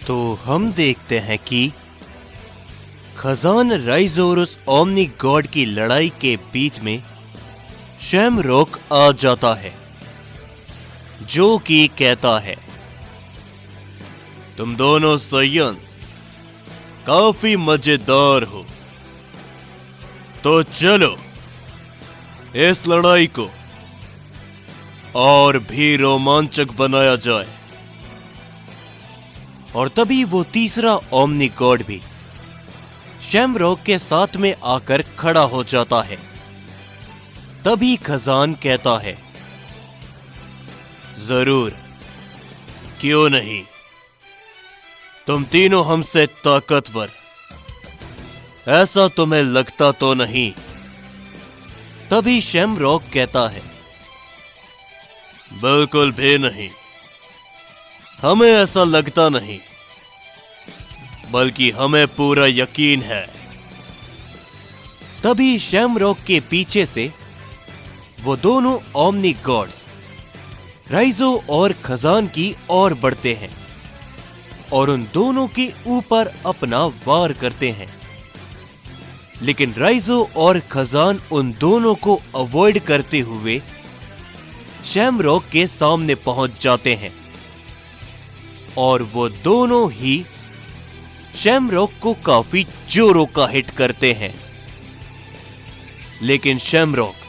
तो हम देखते हैं कि खजान राइज़ोरस ओमनी गॉड की लड़ाई के बीच में शैमरॉक आ जाता है, जो कि कहता है, तुम दोनों साइयंस काफी मजेदार हो, तो चलो इस लड़ाई को और भी रोमांचक बनाया जाए। और तभी वो तीसरा ओमनी गॉड भी शैमरॉक के साथ में आकर खड़ा हो जाता है। तभी खजान कहता है, जरूर, क्यों नहीं, तुम तीनों हमसे ताकतवर, ऐसा तुम्हें लगता तो नहीं। तभी शैमरॉक कहता है, बिल्कुल भी नहीं, हमें ऐसा लगता नहीं, बल्कि हमें पूरा यकीन है। तभी शैमरॉक के पीछे से वो दोनों ओमनी गॉड्स राइज़ो और खजान की ओर बढ़ते हैं और उन दोनों के ऊपर अपना वार करते हैं। लेकिन राइज़ो और खजान उन दोनों को अवॉइड करते हुए शैमरॉक के सामने पहुंच जाते हैं और वो दोनों ही शैमरॉक को काफी जोरों का हिट करते हैं। लेकिन शैमरॉक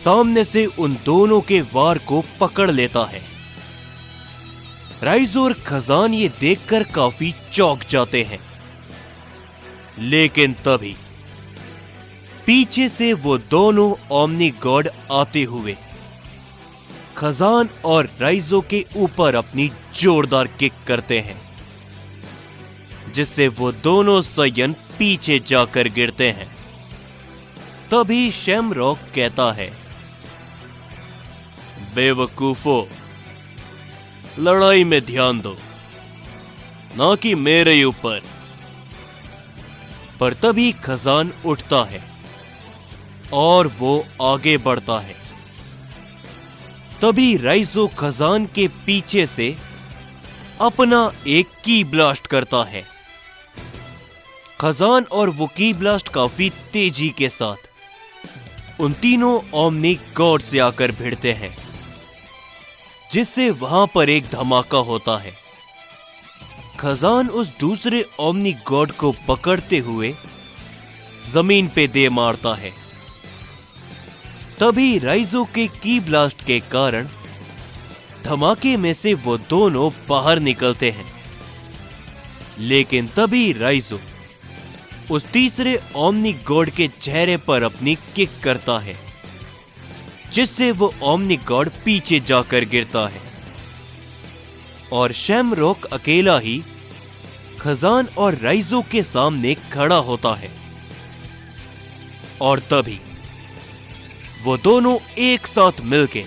सामने से उन दोनों के वार को पकड़ लेता है। राइज़ो और खजान ये देखकर काफी चौंक जाते हैं। लेकिन तभी पीछे से वो दोनों ओमनी गॉड आते हुए खजान और राइज़ो के ऊपर अपनी जोरदार किक करते हैं, जिससे वो दोनों साइयन पीछे जाकर गिरते हैं। तभी शैमरॉक कहता है, बेवकूफो, लड़ाई में ध्यान दो, ना कि मेरे ऊपर। पर तभी खजान उठता है और वो आगे बढ़ता है। तभी राइज़ो खजान के पीछे से अपना एक की ब्लास्ट करता है। खजान और वो की ब्लास्ट काफी तेजी के साथ उन तीनों ओमनी गॉड से आकर भिड़ते हैं, जिससे वहां पर एक धमाका होता है। खजान उस दूसरे ओमनी गॉड को पकड़ते हुए जमीन पे दे मारता है। तभी राइज़ो के की ब्लास्ट के कारण धमाके में से वो दोनों बाहर निकलते हैं। लेकिन तभी राइज़ो उस तीसरे ओमनी गॉड के चेहरे पर अपनी किक करता है, जिससे वो ओमनी गॉड पीछे जाकर गिरता है और शैमरॉक अकेला ही खजान और राइज़ो के सामने खड़ा होता है। और तभी वो दोनों एक साथ मिलके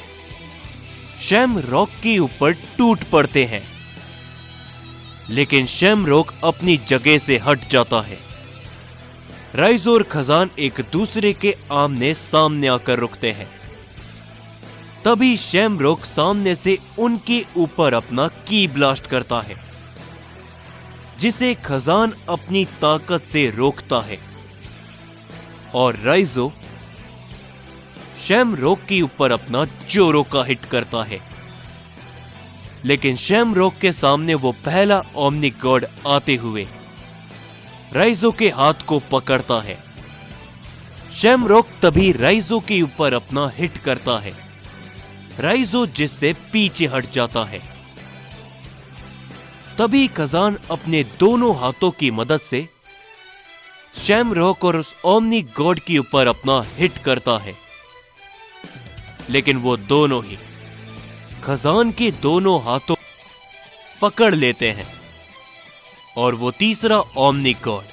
शैमरॉक के ऊपर टूट पड़ते हैं। लेकिन शैमरॉक अपनी जगह से हट जाता है। राइज़ो और खजान एक दूसरे के आमने सामने आकर रुकते हैं। तभी शैमरॉक सामने से उनके ऊपर अपना की ब्लास्ट करता है, जिसे खजान अपनी ताकत से रोकता है और राइज़ो शैमरॉक के ऊपर अपना जोरों का हिट करता है। लेकिन शैमरॉक के सामने वो पहला ओमनी गॉड आते हुए राइज़ो के हाथ को पकड़ता है। शैमरॉक तभी राइज़ो के ऊपर अपना हिट करता है। राइज़ो जिससे पीछे हट जाता है। तभी खजान अपने दोनों हाथों की मदद से शैमरॉक और उस ओमनी गॉड के ऊपर अपना हिट करता है। लेकिन वो दोनों ही खजान के दोनों हाथों पकड़ लेते हैं और वो तीसरा ओमनी गॉड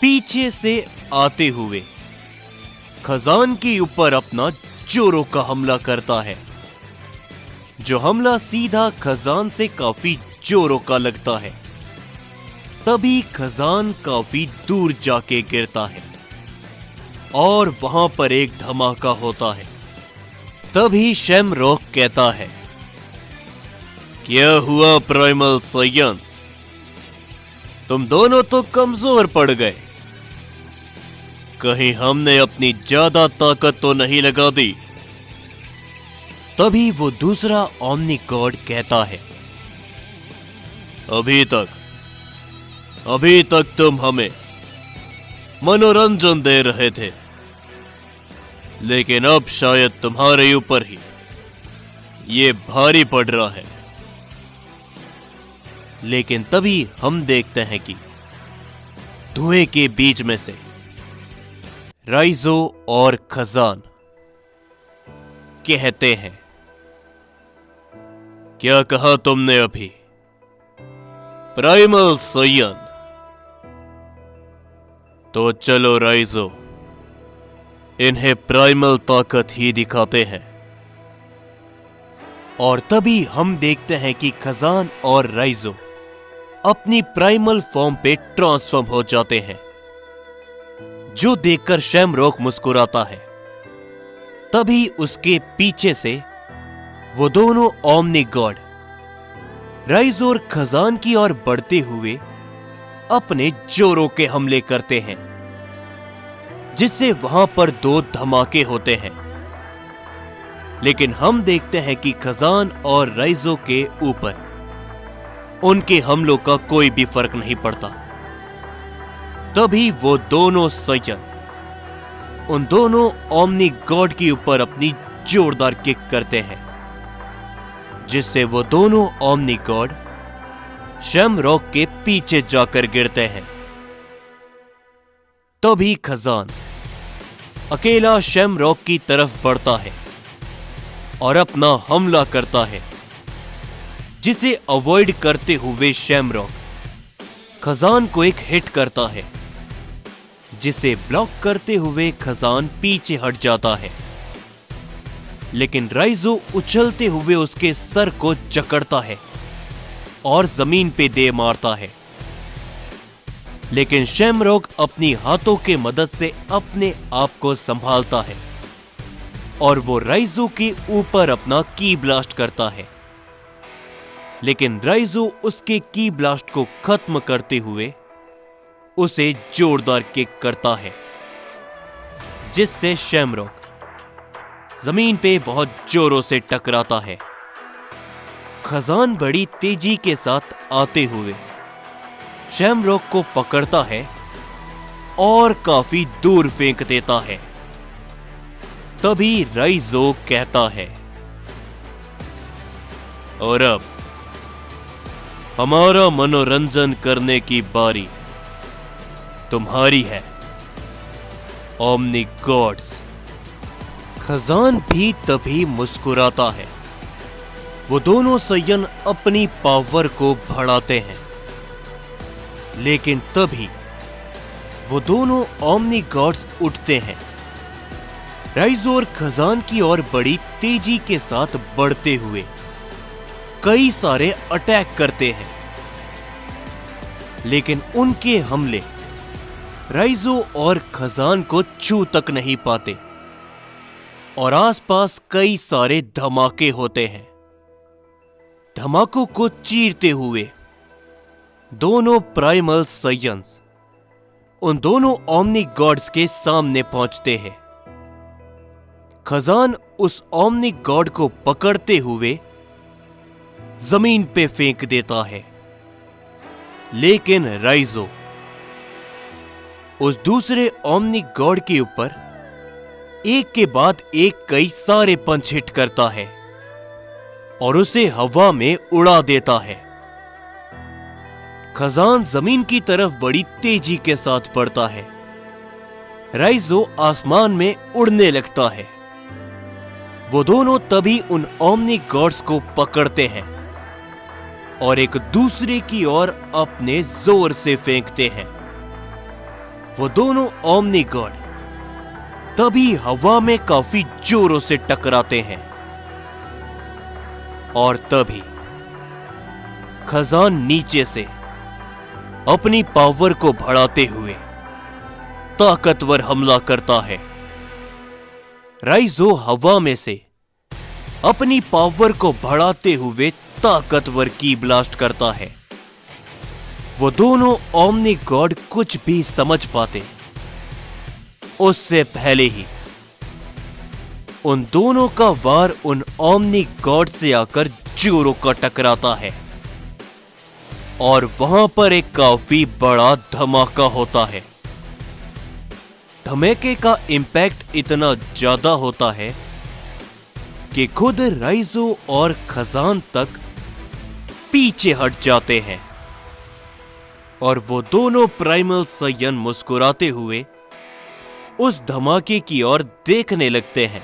पीछे से आते हुए खजान के ऊपर अपना जोरों का हमला करता है, जो हमला सीधा खजान से काफी जोरों का लगता है। तभी खजान काफी दूर जाके गिरता है और वहां पर एक धमाका होता है। तभी शैमरॉक कहता है, क्या हुआ प्राइमल साइयंस? तुम दोनों तो कमजोर पड़ गए। कहीं हमने अपनी ज्यादा ताकत तो नहीं लगा दी? तभी वो दूसरा ओमनी गॉड कहता है, अभी तक तुम हमें मनोरंजन दे रहे थे, लेकिन अब शायद तुम्हारे ऊपर ही ये भारी पड़ रहा है। लेकिन तभी हम देखते हैं कि धुएं के बीच में से राइजो और खजान कहते हैं, क्या कहा तुमने अभी प्राइमल साइयन? तो चलो राइजो, इन्हें प्राइमल ताकत ही दिखाते हैं। और तभी हम देखते हैं कि खजान और राइजो अपनी प्राइमल फॉर्म पे ट्रांसफॉर्म हो जाते हैं, जो देखकर शैमरॉक मुस्कुराता है। तभी उसके पीछे से वो दोनों ओमनी गॉड राइजो और खजान की ओर बढ़ते हुए अपने जोरों के हमले करते हैं, जिससे वहां पर दो धमाके होते हैं। लेकिन हम देखते हैं कि खजान और राइजो के ऊपर उनके हमलों का कोई भी फर्क नहीं पड़ता। तभी वो दोनों साइयन उन दोनों ओमनी गॉड के ऊपर अपनी जोरदार किक करते हैं, जिससे वो दोनों ओमनी गॉड शैमरॉक के पीछे जाकर गिरते हैं। तभी खजान अकेला शैमरॉक की तरफ बढ़ता है और अपना हमला करता है, जिसे अवॉइड करते हुए शैमरॉक खजान को एक हिट करता है, जिसे ब्लॉक करते हुए खजान पीछे हट जाता है। लेकिन राइजो उछलते हुए उसके सर को जकड़ता है और जमीन पे दे मारता है। लेकिन शैमरॉक अपनी हाथों के मदद से अपने आप को संभालता है और वो राइजो के ऊपर अपना की ब्लास्ट करता है। लेकिन राइजो उसके की ब्लास्ट को खत्म करते हुए उसे जोरदार किक करता है, जिससे शैमरॉक जमीन पे बहुत जोरों से टकराता है। खजान बड़ी तेजी के साथ आते हुए शैमरॉक को पकड़ता है और काफी दूर फेंक देता है। तभी राइजो कहता है, और अब हमारा मनोरंजन करने की बारी तुम्हारी है, ओमनी गॉड्स। खजान भी तभी मुस्कुराता है। वो दोनों साइयन अपनी पावर को बढ़ाते हैं, लेकिन तभी वो दोनों ओमनी गॉड्स उठते हैं, राइजो और खजान की ओर बड़ी तेजी के साथ बढ़ते हुए कई सारे अटैक करते हैं। लेकिन उनके हमले राइजो और खजान को छू तक नहीं पाते और आसपास कई सारे धमाके होते हैं। धमाकों को चीरते हुए दोनों प्राइमल साइयंस उन दोनों ओमनी गॉड्स के सामने पहुंचते हैं। खजान उस ओमनी गॉड को पकड़ते हुए जमीन पे फेंक देता है, लेकिन राइजो उस दूसरे ओमनी गॉड के ऊपर एक के बाद एक कई सारे पंच हिट करता है और उसे हवा में उड़ा देता है। खजान जमीन की तरफ बड़ी तेजी के साथ बढ़ता है। राइजो आसमान में उड़ने लगता है। वो दोनों तभी उन ओमनी गॉड्स को पकड़ते हैं और एक दूसरे की ओर अपने जोर से फेंकते हैं। वो दोनों ओमनी गॉड तभी हवा में काफी जोरों से टकराते हैं और तभी खजान नीचे से अपनी पावर को बढ़ाते हुए ताकतवर हमला करता है। राइजो हवा में से अपनी पावर को बढ़ाते हुए ताकतवर की ब्लास्ट करता है। वो दोनों ओमनी गॉड कुछ भी समझ पाते उससे पहले ही उन दोनों का वार उन ओमनी गॉड से आकर जोरो का टकराता है और वहां पर एक काफी बड़ा धमाका होता है। धमाके का इंपैक्ट इतना ज्यादा होता है कि खुद राइजो और खजान तक पीछे हट जाते हैं और वो दोनों प्राइमल साइयन मुस्कुराते हुए उस धमाके की ओर देखने लगते हैं,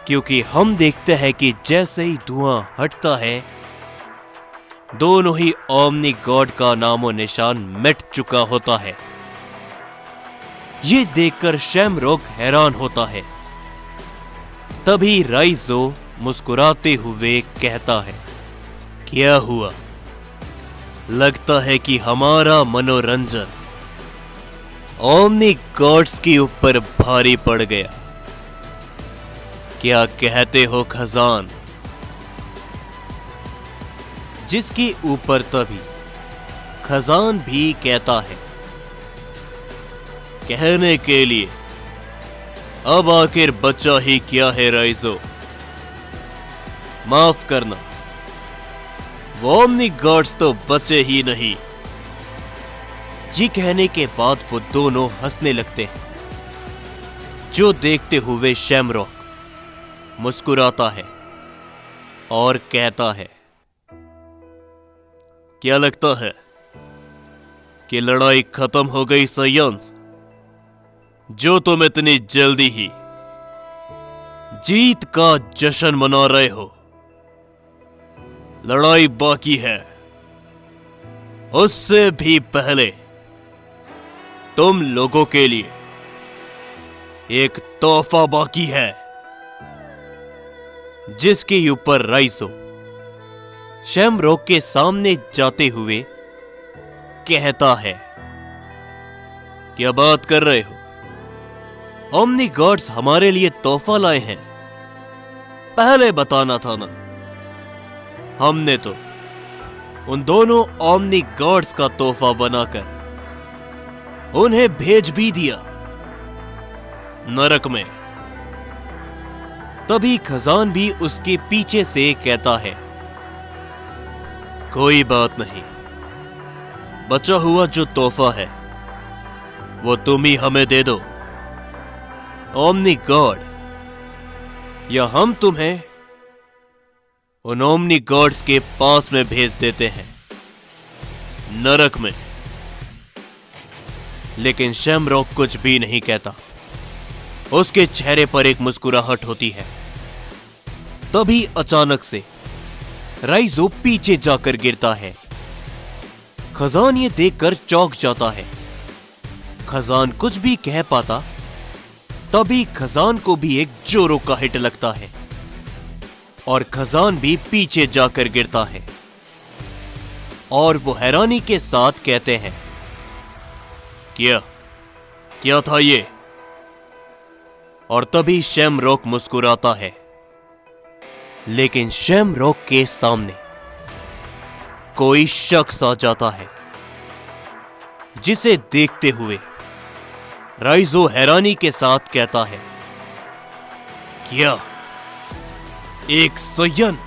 क्योंकि हम देखते हैं कि जैसे ही धुआं हटता है दोनों ही ओमनी गॉड का नामो निशान मिट चुका होता है। ये देखकर शैमरॉक हैरान होता है। तभी राइजो मुस्कुराते हुए कहता है, क्या हुआ? लगता है कि हमारा मनोरंजन ओमनी गॉड्स के ऊपर भारी पड़ गया। क्या कहते हो खजान? जिसके ऊपर तभी खजान भी कहता है, कहने के लिए अब आखिर बचा ही क्या है राइजो, माफ करना, वो ओमनी गॉड्स तो बचे ही नहीं। ये कहने के बाद वो दोनों हंसने लगते हैं, जो देखते हुए शैमरॉक मुस्कुराता है और कहता है, क्या लगता है कि लड़ाई खत्म हो गई साइयन्स, जो तुम इतनी जल्दी ही जीत का जश्न मना रहे हो? लड़ाई बाकी है। उससे भी पहले तुम लोगों के लिए एक तोहफा बाकी है, जिसके ऊपर राइजो शैमरॉक के सामने जाते हुए कहता है, क्या बात कर रहे हो? ओमनी गॉड्स हमारे लिए तोहफा लाए हैं, पहले बताना था ना। हमने तो उन दोनों ओमनी गॉड्स का तोहफा बनाकर उन्हें भेज भी दिया नरक में। तभी खजान भी उसके पीछे से कहता है, कोई बात नहीं, बचा हुआ जो तोहफा है वो तुम ही हमें दे दो ओमनी गॉड, या हम तुम्हें उन ओमनी गॉड्स के पास में भेज देते हैं नरक में। लेकिन शैमरॉक कुछ भी नहीं कहता। उसके चेहरे पर एक मुस्कुराहट होती है। तभी अचानक से राइजो पीछे जाकर गिरता है। खजान ये देखकर चौंक जाता है। खजान कुछ भी कह पाता, तभी खजान को भी एक जोरों का हिट लगता है और खजान भी पीछे जाकर गिरता है और वो हैरानी के साथ कहते हैं, क्या था ये? और तभी शैमरॉक मुस्कुराता है। लेकिन शैमरॉक के सामने कोई शख्स आ जाता है, जिसे देखते हुए राइजो हैरानी के साथ कहता है, क्या एक साइयन?